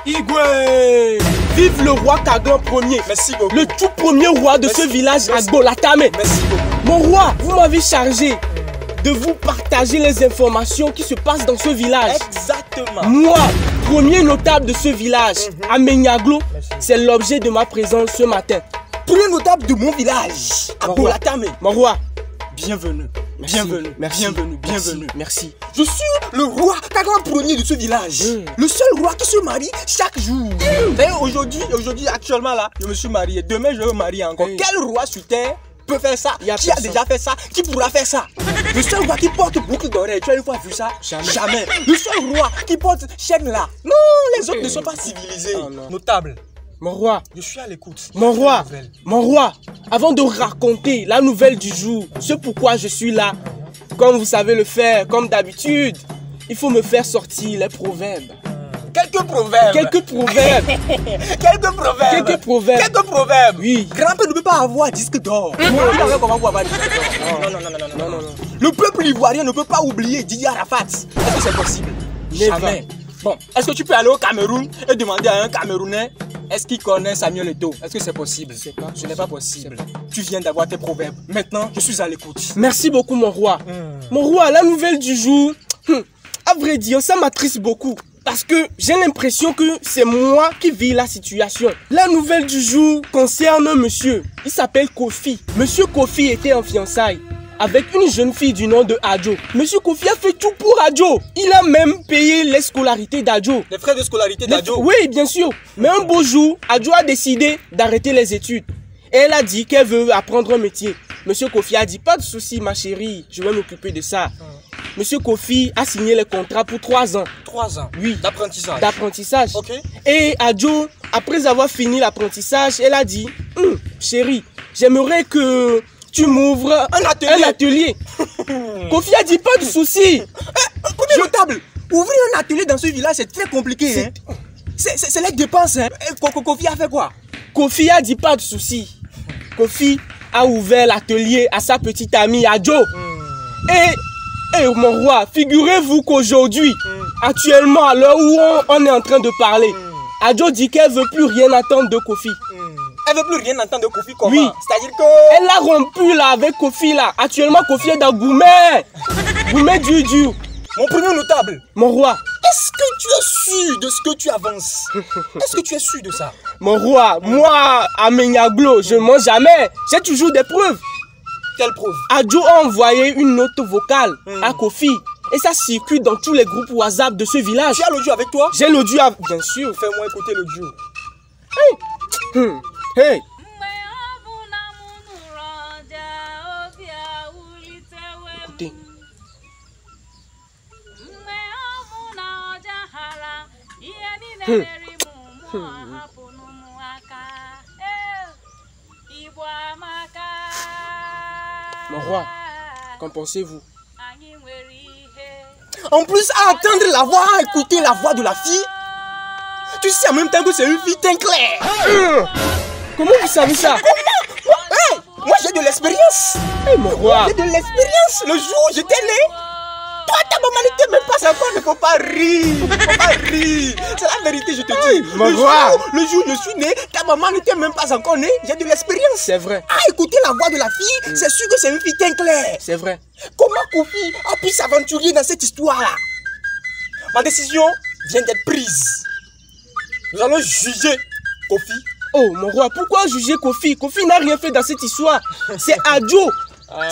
Igwe! Vive le roi Kaglan Ier. Merci beaucoup. Le tout premier roi de ce village à Golatame. Merci beaucoup. Mon roi, vous m'avez chargé de vous partager les informations qui se passent dans ce village. Exactement. Moi, premier notable de ce village, à Menyaglo, c'est l'objet de ma présence ce matin. Premier notable de mon village, à Golatame. Mon roi, bienvenue. Merci. Bienvenue. Merci. Bienvenue. Merci. Bienvenue. Merci. Je suis le roi Kaglan Ier de ce village. Le seul roi qui se marie chaque jour. D'ailleurs, aujourd'hui, actuellement là, je me suis marié. Demain, je vais me marier encore. Quel roi sur terre peut faire ça? Qui a déjà fait ça? Qui pourra faire ça? Le seul roi qui porte boucle d'oreille, tu as une fois vu ça? Jamais. Le seul roi qui porte chaîne là. Non, les autres ne sont pas civilisés. Notable. Mon roi, je suis à l'écoute. Mon roi, avant de raconter la nouvelle du jour, ce pourquoi je suis là, comme vous savez le faire, comme d'habitude, il faut me faire sortir les proverbes. Quelques proverbes. Quelques proverbes. Quelques proverbes. Quelques proverbes. Quelques proverbes. Oui. Grand-père ne peut pas avoir disque d'or. Comment vous avoir disque d'or? Non. Le peuple ivoirien ne peut pas oublier Didier Arafat. Est-ce que c'est possible? Jamais. Bon, est-ce que tu peux aller au Cameroun et demander à un Camerounais est-ce qu'il connaît Samuel Eto'o? Est-ce que c'est possible? Ce n'est pas possible. Tu viens d'avoir tes proverbes. Maintenant, je suis à l'écoute. Merci beaucoup, mon roi. Mon roi, la nouvelle du jour, à vrai dire, ça m'attriste beaucoup. Parce que j'ai l'impression que c'est moi qui vis la situation. La nouvelle du jour concerne un monsieur. Il s'appelle Kofi. Monsieur Kofi était en fiançailles avec une jeune fille du nom de Adjo. Monsieur Kofi a fait tout pour Adjo. Il a même payé les scolarités d'Adjo. Les frais de scolarité d'Adjo? Oui, bien sûr. Mais un beau jour, Adjo a décidé d'arrêter les études. Et elle a dit qu'elle veut apprendre un métier. Monsieur Kofi a dit, pas de souci ma chérie, je vais m'occuper de ça. Monsieur Kofi a signé les contrats pour 3 ans. 3 ans? Oui. D'apprentissage? D'apprentissage. Ok. Et Adjo, après avoir fini l'apprentissage, elle a dit, chérie, j'aimerais que tu m'ouvres un atelier. Kofi a dit, pas de souci. Premier notable, ouvrir un atelier dans ce village, c'est très compliqué. Hein? C'est les dépenses. Hein? Kofi a fait quoi? Kofi a dit, pas de souci. Kofi a ouvert l'atelier à sa petite amie Adjo. Et mon roi, figurez-vous qu'aujourd'hui, actuellement, à l'heure où on est en train de parler, Adjo dit qu'elle ne veut plus rien attendre de Kofi. Elle ne veut plus rien entendre de Kofi comment? Oui. C'est-à-dire que... Elle a rompu là avec Kofi là. Actuellement, Kofi est dans Goumé. Goumé dur. Mon premier notable. Mon roi. Est-ce que tu es sûr de ce que tu avances? Est-ce que tu es sûr de ça? Mon roi, moi, à Menyaglo, je ne mens jamais. J'ai toujours des preuves. Quelle preuve? Adjo a envoyé une note vocale à Kofi. Et ça circule dans tous les groupes WhatsApp de ce village. Tu as l'audio avec toi? J'ai l'audio, bien sûr. Fais-moi écouter l'audio. Hey. Écoutez. Mon roi, qu'en pensez-vous? En plus, à entendre la voix, à écouter la voix de la fille, tu sais en même temps que c'est une fille teint clair. Comment vous savez ça? Hey, moi j'ai de l'expérience. Hey, mon roi. J'ai de l'expérience. Le jour où j'étais né, toi ta maman n'était même pas encore. Ne faut pas rire. Ne faut pas rire. C'est la vérité, je te dis. Mon roi. Le jour où je suis né, ta maman n'était même pas encore née. J'ai de l'expérience. C'est vrai. À écouter la voix de la fille, c'est sûr que c'est une fille teint clair. C'est vrai. Comment Kofi a pu s'aventurer dans cette histoire-là? Ma décision vient d'être prise. Nous allons juger Kofi. Oh mon roi, pourquoi juger Kofi? Kofi n'a rien fait dans cette histoire. C'est Adjo.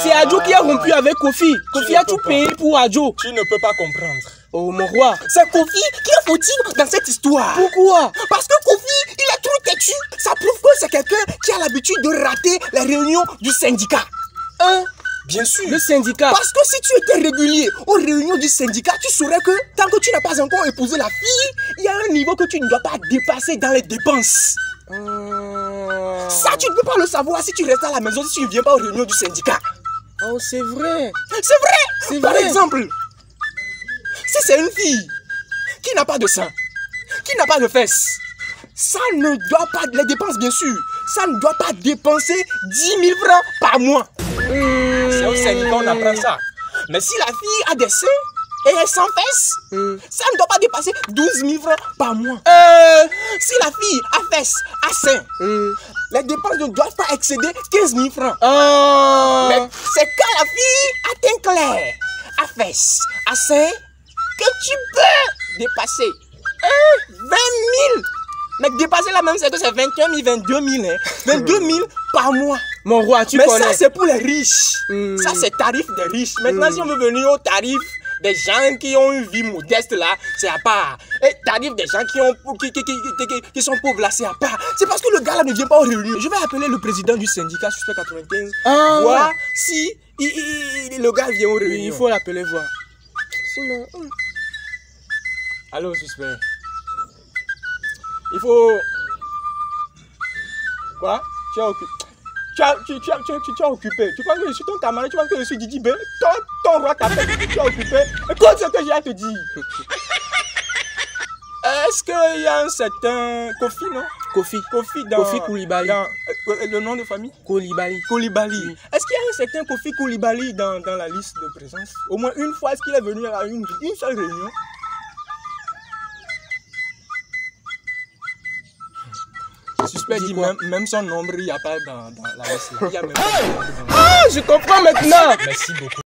C'est Adjo qui a rompu avec Kofi. Kofi a tout payé pour Adjo. Tu ne peux pas comprendre. Oh mon roi. C'est Kofi qui est fautif dans cette histoire. Pourquoi? Parce que Kofi, il est trop têtu. Ça prouve que c'est quelqu'un qui a l'habitude de rater les réunions du syndicat. Hein? Bien sûr. Le syndicat. Parce que si tu étais régulier aux réunions du syndicat, tu saurais que tant que tu n'as pas encore épousé la fille, il y a un niveau que tu ne dois pas dépasser dans les dépenses. Ça, tu ne peux pas le savoir si tu restes à la maison, si tu ne viens pas aux réunions du syndicat. Oh, c'est vrai. C'est vrai. C'est Par vrai. exemple, si c'est une fille qui n'a pas de sein, qui n'a pas de fesses, ça ne doit pas, les dépenses bien sûr, ça ne doit pas dépenser 10 000 francs par mois. C'est au syndicat qu'on apprend ça. Mais si la fille a des seins, et elle sans fesses, ça ne doit pas dépasser 12 000 francs par mois. Si la fille a fesses, a sein, les dépenses ne doivent pas excéder 15 000 francs. Mais c'est quand la fille a teint clair, a fesses, a sein, que tu peux dépasser 20 000. Mais dépasser là même, c'est que c'est 21 000, 22 000, hein. 22 000 par mois. Mon roi, tu connais. Mais ça, c'est pour les riches. Ça, c'est tarif des riches. Maintenant, si on veut venir au tarif des gens qui ont une vie modeste là, c'est à part. Et tarif des gens qui sont pauvres là, c'est à part. C'est parce que le gars là ne vient pas aux réunions. Je vais appeler le président du syndicat Suspect 95, voir si le gars vient aux réunions. Il faut l'appeler voir. Sinon... Allô, Suspect. Il faut... Quoi? Tu as occupé. Tu as occupé. Tu crois que je suis ton camarade, tu crois que je suis Didi B. Ton roi t'appelle, tu as occupé. Écoute ce que j'ai à te dire. Est-ce qu'il y a un certain Kofi, non? Kofi Koulibaly. Le nom de famille? Koulibaly. Oui. Est-ce qu'il y a un certain Kofi Koulibaly dans la liste de présence? Au moins une fois, est-ce qu'il est venu à une seule réunion? Suspect dit même son nombre, il n'y a pas dans la liste. Il y a même pas je comprends maintenant. Merci beaucoup.